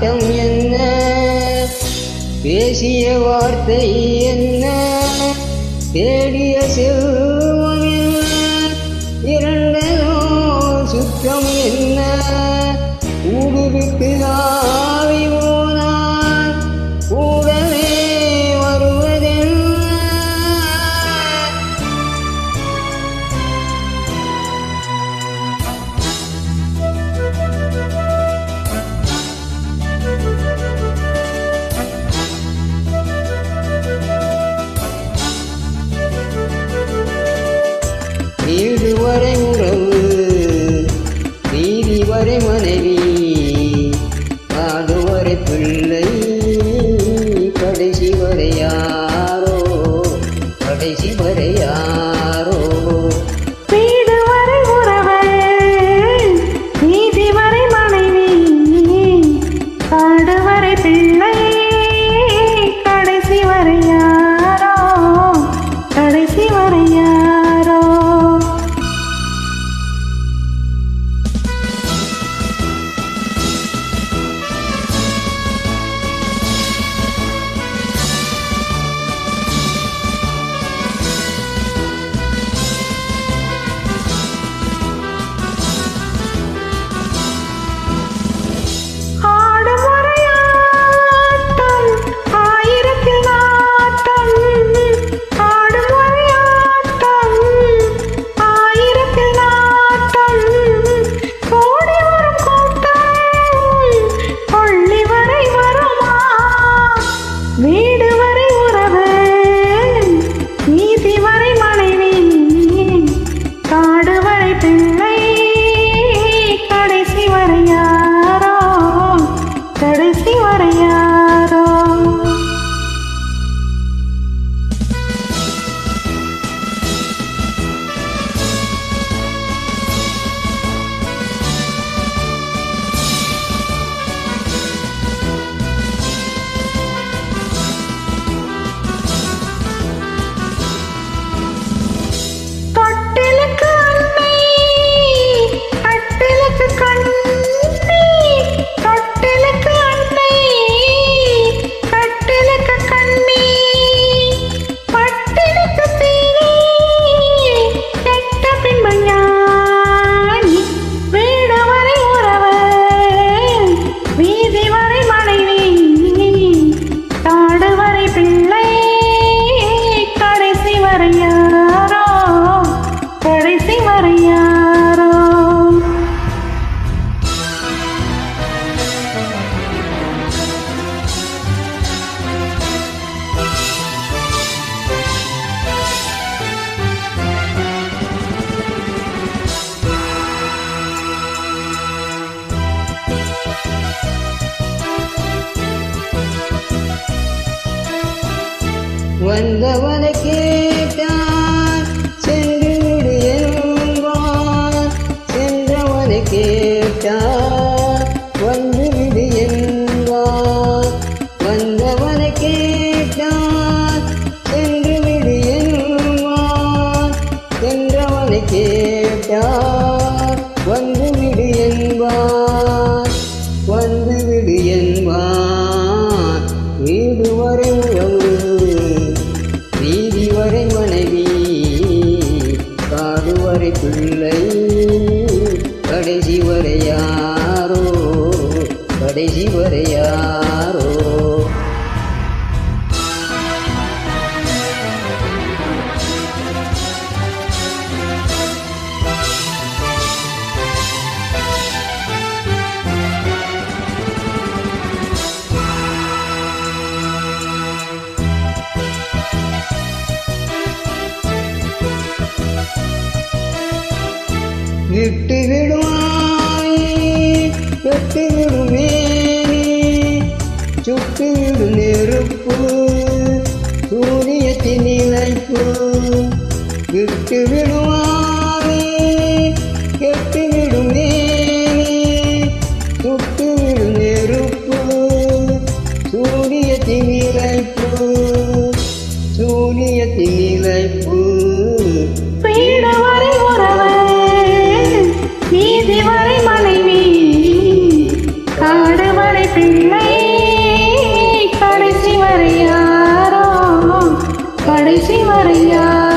ஆட்டம் என்ன, பேசிய வார்த்தை என்ன, தேடிய செல்வம் என்ன, இரண்டனோ சுத்தம் என்ன, ஊடுவிட்டு ஆவி போனான் கூடவே வருவதென்ன. வீடு வரை உறவு, வீதி வரை மனைவி, காடு வரை பிள்ளை, கடைசி வரை யாரோ, கடைசி வரை யாரோ. வீடு வரை உறவு, வீதி வரை மனைவி, காடு வரை பிள்ளை, கடைசி வரை யாரோ, கடைசி வரை யாரோ. வீடு வரை உறவு, நீதி வரை மனைவி, காடு வரை பிள்ளை, கடைசி வரை யாரோ, கடைசி வரை யாரோ. வந்தவனை கேட்டான் சென்று விடு என்பான், சென்றவனை கேட்டான் வந்து விடு என்பான். வந்தவனை கேட்டான் சென்று விடு என்பான், சென்றவனை கேட்டான் வந்து விடு என்பான், வந்து விடு என்பான். வீடு வரை உறவு, வீதி வரை மனைவி, காடு வரை பிள்ளை, கடைசி வரை யாரோ, கடைசி வரை யாரோ. விட்டு விடுவாய் வெட்டு விடுமே, சுட்டு விடு நெருப்பு சூரியத்தின் இழைப்பு. விட்டு விடுவாய் கெட்டு விடுமே, சுட்டு விடு நெருப்பு சூரியத்தின் இழைப்பு, சூரியத்தின் இழைப்பு. வீடு வரை உறவு, வீதி வரை மனைவி, காடு வரை பிள்ளை, கடைசி வரை யாரோ